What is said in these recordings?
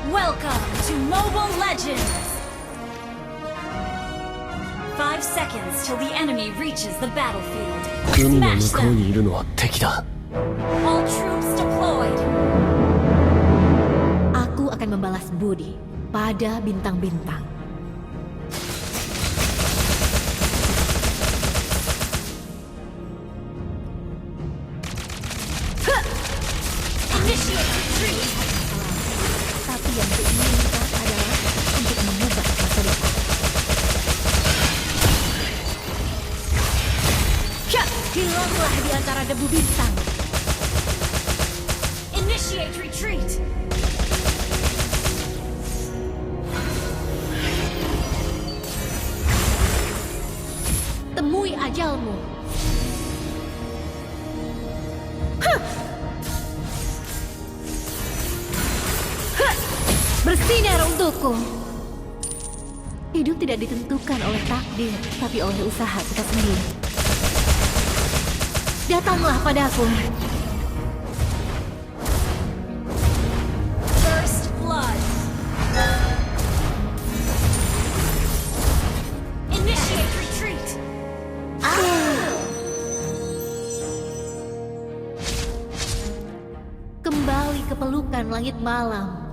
Welcome to Mobile Legends! 5 seconds till the enemy reaches the battlefield. 海の Smash 向こう them! にいるのは敵だ。 All troops deployed! Aku akan membalas budi pada bintang-bintang. Initiate retreat! Tapi yang kuinginkan adalah untuk mengubah masa depan. Hilanglah di antara debu bintang. Initiate retreat! Temui ajalmu. Bersinar untukku. Hidup tidak ditentukan oleh takdir, tapi oleh usaha kita sendiri. Datanglah padaku. First blood! Initiate retreat! Kembali ke pelukan langit malam.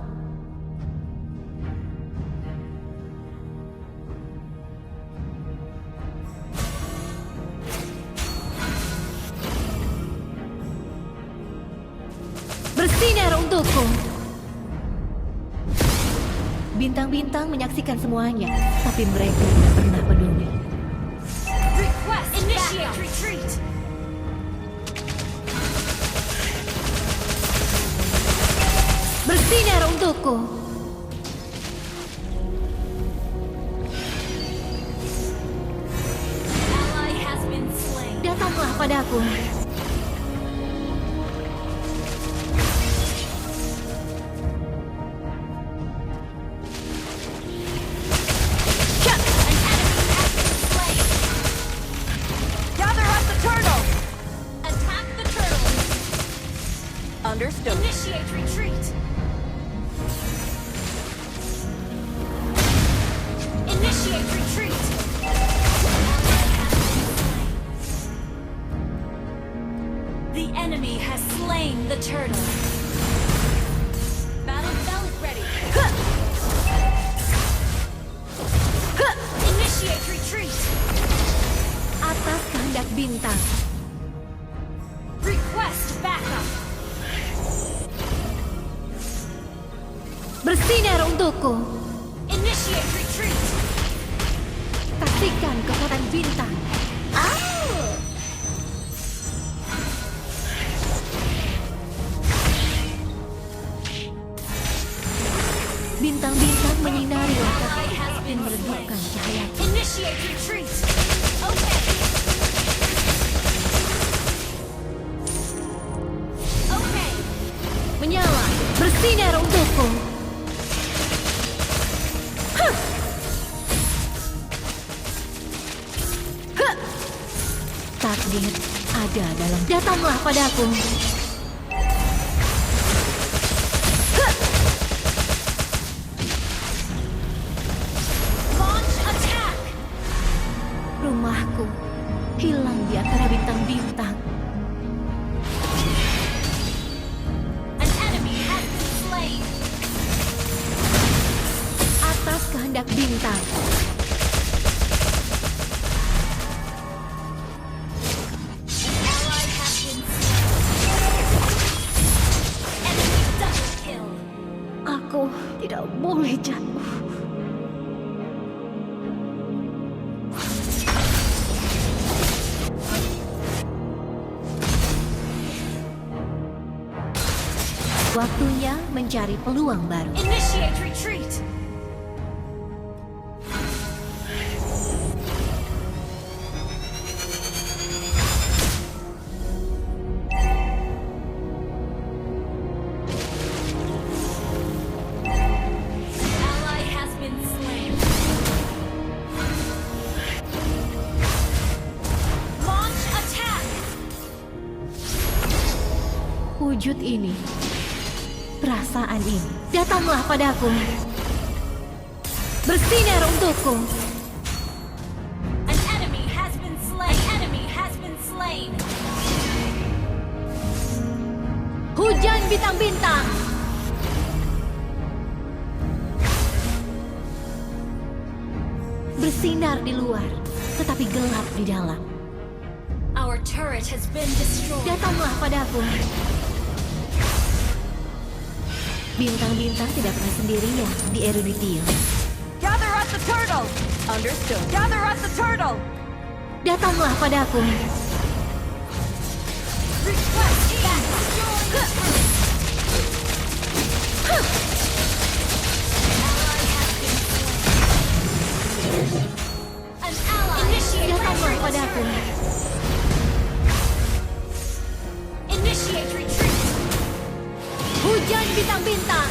Bersinar untukku. Bintang-bintang menyaksikan semuanya, tapi mereka tidak pernah peduli. Request initiate retreat! Bersinar untukku. Ally has been slain. Datanglah padaku. Gather up the turtle! Attack the turtle! Understood. Initiate retreat! Initiate retreat! The enemy has slain the turtle. Battle bell is ready. Initiate retreat! Atas kehendak bintang. Request backup! Bersinar untukku. Initiate retreat! Saksikan kekuatan bintang. Bintang-bintang menyinari langkah Ally has dan been meredupkan slain. cahaya. Initiate retreat! Okay. Okay. Menyala, bersinar untukku. Takdir ada dalam. Datanglah padaku. Launch attack! Rumahku hilang di antara bintang-bintang. An enemy has been slain. Atas kehendak bintang. Ally has been slain. Enemy double kill. Aku tidak boleh jatuh. Waktunya mencari peluang baru. Initiate retreat! Ally has been slain. Launch attack! Wujud ini perasaan ini. Datanglah padaku. Bersinar untukku. An enemy has been slain. An enemy has been slain. Hujan bintang-bintang. Bersinar di luar, tetapi gelap di dalam. Our turret has been destroyed. Datanglah padaku. Bintang-bintang tidak pernah sendirian di Eruditio. Gather at the turtle. Understood. Gather at the turtle. Datanglah padaku. Request back. Ally has been slain. An ally. Initiate Datanglah retreat. padaku. Initiate retreat. Hujan bintang-bintang.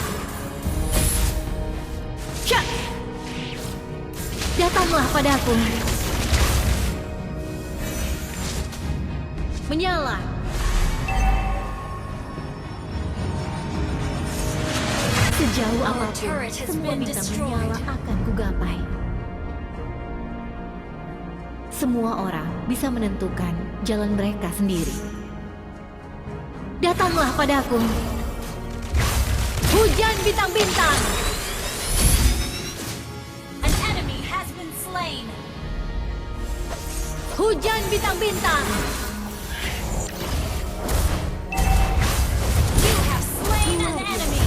Syak! Datanglah padaku. Menyala. Sejauh Our apapun, turret has semua been bintang destroyed. menyala akan kugapai. Semua orang bisa menentukan jalan mereka sendiri. Datanglah padaku. Hujan bintang-bintang. An enemy has been slain. Hujan bintang-bintang. You have slain an enemy.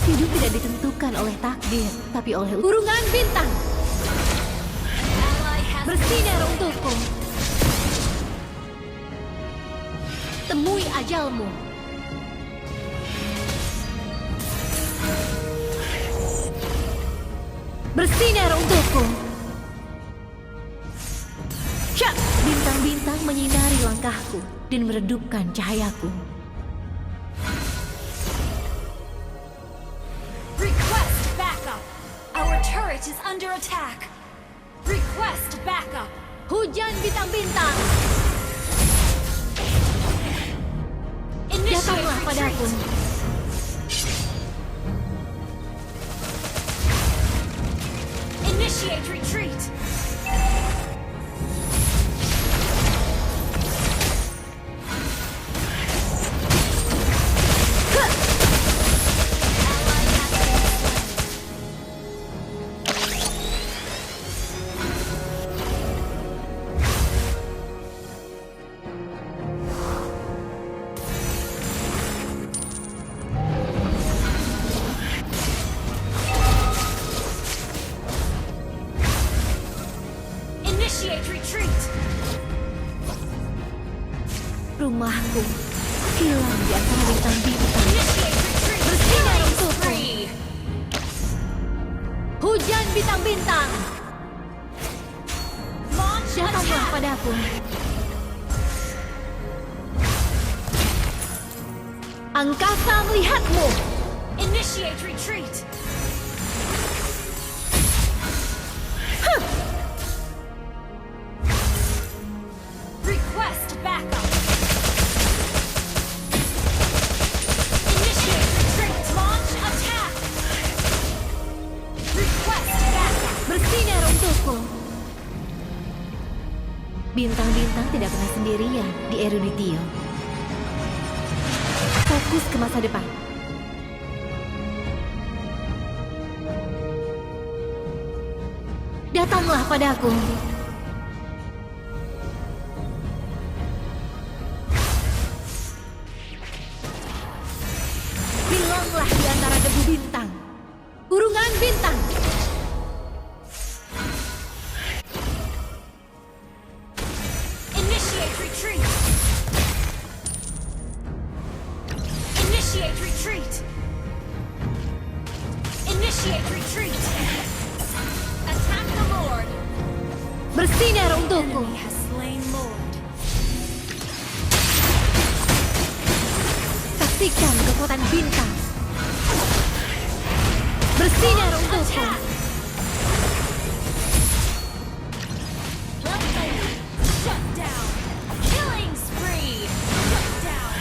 Hidup tidak ditentukan oleh takdir, tapi oleh urungan bintang. Ally has been Bersinar untukku. Temui ajalmu. Bersinar untukku. Syak! Bintang-bintang menyinari langkahku dan meredupkan cahayaku. Request backup. Our turret is under attack. Request backup. Hujan bintang-bintang. Initiate Datanglah padaku. retreat. Initiate retreat. Ally has been slain. Initiate retreat. Rumahku hilang di antara bintang-bintang. Initiate retreat. Bersinar Killing untukku. spree. Hujan bintang-bintang. Launch Datanglah attack. padaku. Angkasa melihatmu. Initiate retreat. Request backup. Initiate retreat. Launch attack. Request backup. Bersinar untukku. Bintang-bintang tidak pernah sendirian di Eruditio. Fokus ke masa depan. Datanglah padaku. Hilanglah di antara debu bintang. Urungan bintang. Initiate retreat. Initiate retreat. Initiate retreat. Attack the Lord. Bersinar untukku. Enemy has slain Lord. Saksikan kekuatan bintang. Bersinar untukku. Attack. Shut down. Killing spree. Shut down.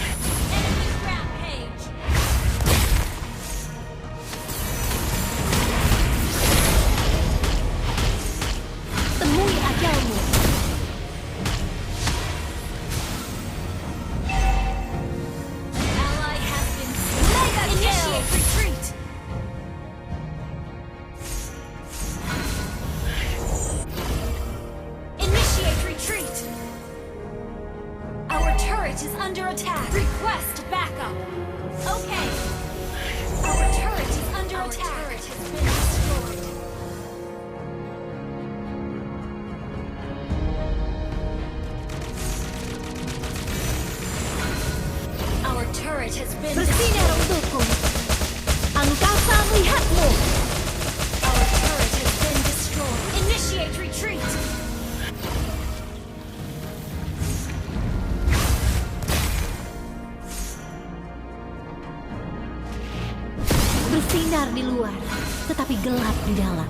turret is under attack. Request backup. Okay. Our turret is under attack. Our turret has been destroyed. Our turret has been Bersinar destroyed. untukku. Angkasa melihatmu. Our turret has been destroyed. Initiate retreat. Bersinar di luar, tetapi gelap di dalam.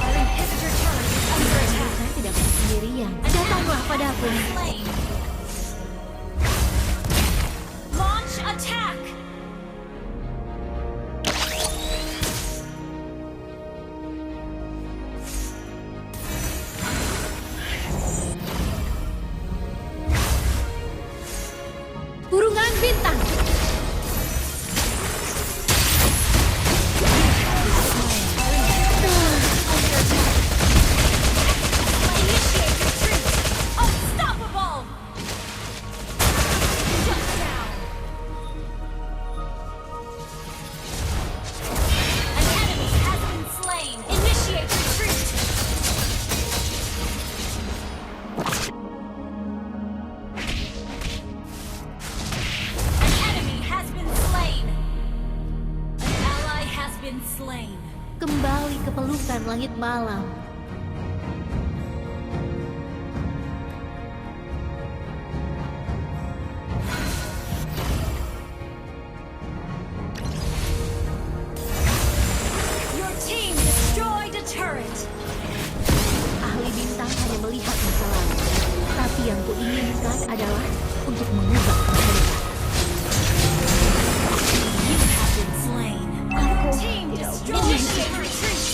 Our inhibitor turret is under attack. Saya tidak bisa sendirian. Datanglah padaku. Slain. Launch attack. Burungan bintang. Initiate retreat. Unstoppable. Shut down. An enemy has been slain. Initiate retreat. An enemy has been slain. An ally has been slain. Kembali ke pelukan langit malam. Your team destroyed a turret. Ahli bintang hanya melihat masa lalu. Tapi yang kuinginkan adalah untuk mengubah masa depan. You have been slain. Aku Team tidak destroyed. ingin. Initiate retreat.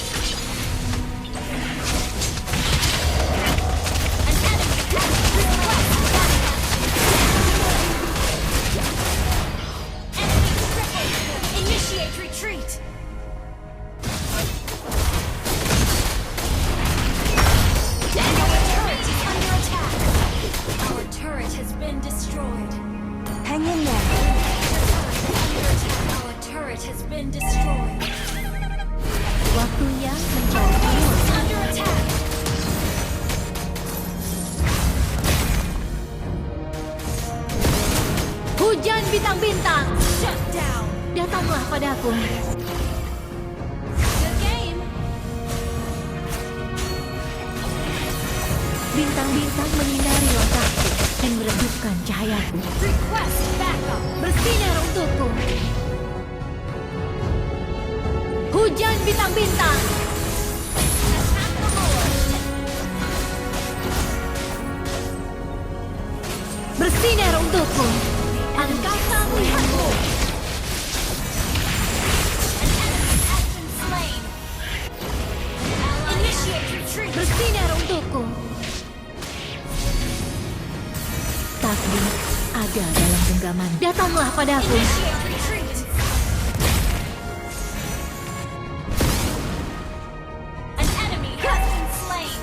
An enemy has request backup. Enemy triple. Initiate retreat. Our turret is under attack. Our turret has been destroyed. Hang in there. Under attack. Our turret has been destroyed. Waktunya mencari Base is under attack. hujan bintang-bintang. Shut down. Datanglah padaku. Good game. Bintang-bintang menyinari langkahku dan meredupkan cahayaku. Request backup. Bersinar untukku. Hujan bintang-bintang. Attack the Lord. Bersinar untukku. Angkasa melihatmu. An enemy has been slain. Initiate retreat. Bersinar untukku. Takdir ada dalam genggaman. Datanglah padaku. Initiate retreat. An enemy has been slain.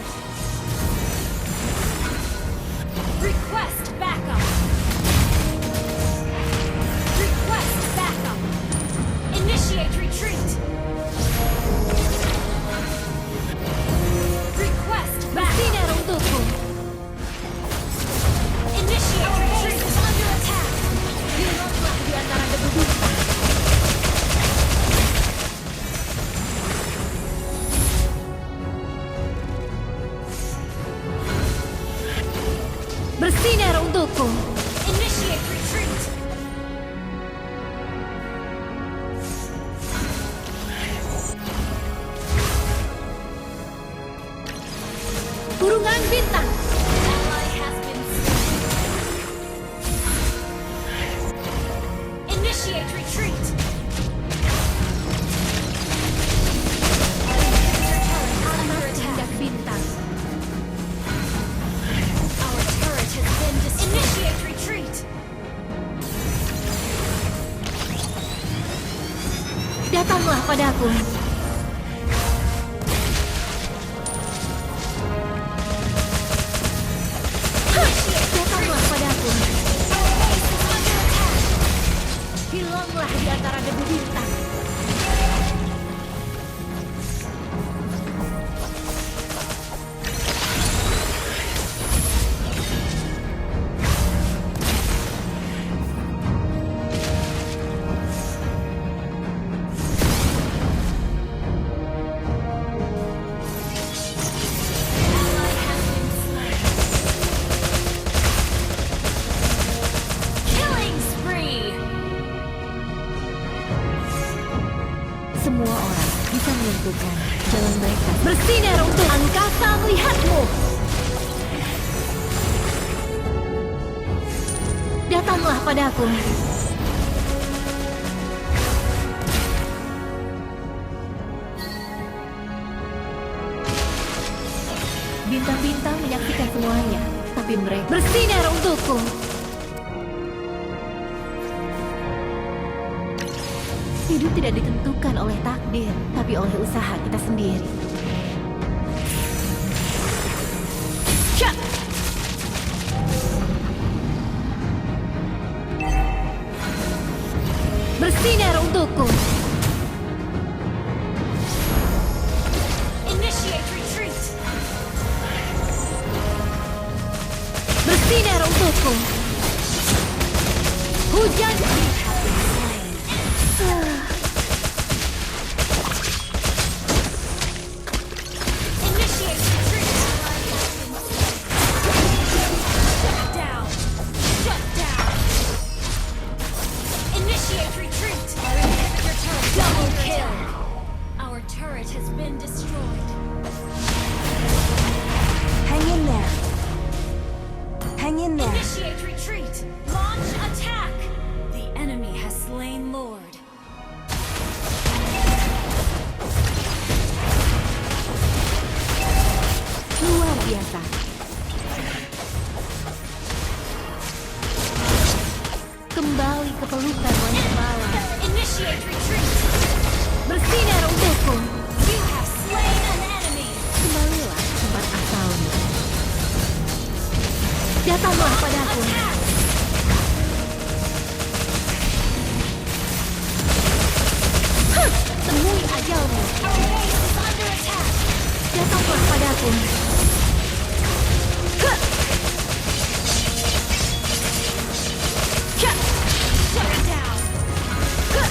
Request backup. Request backup. Initiate retreat. Request backup. Bersinar untukku. Initiate retreat is under attack. Hilanglah di antara debu bintang. Bersinar untukku. Initiate retreat. Burungan bintang. Ally has been slain. Initiate retreat. Our inhibitor turret is under Anak attack. tindak bintang. Our turret has been destroyed. Initiate retreat. Datanglah padaku. Bersinar untuk angkasa melihatmu. Datanglah padaku. Bintang-bintang menyaksikan semuanya, tapi mereka bersinar untukku. Hidup tidak ditentukan oleh takdir, tapi oleh usaha kita sendiri. Syak! Bersinar untukku. Initiate retreat. Bersinar untukku. Hujan. Initiate retreat. Shut down. Shut down. Initiate retreat. Our inhibitor turret. Double kill. Our turret has been destroyed. Hang in there. Hang in there. Initiate retreat. Launch attack. The enemy has slain Lord. Luar biasa. Kembali ke pelukan wanita malam. Initiate retreat. Bersinar untukku. You have slain an enemy. Kembalilah ke tempat asalmu. Datanglah padaku. Attack. Temui ajalmu. Our base is under attack. Datanglah padaku. Huh! Syak! Shut down. Huh!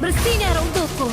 Bersinar untukku.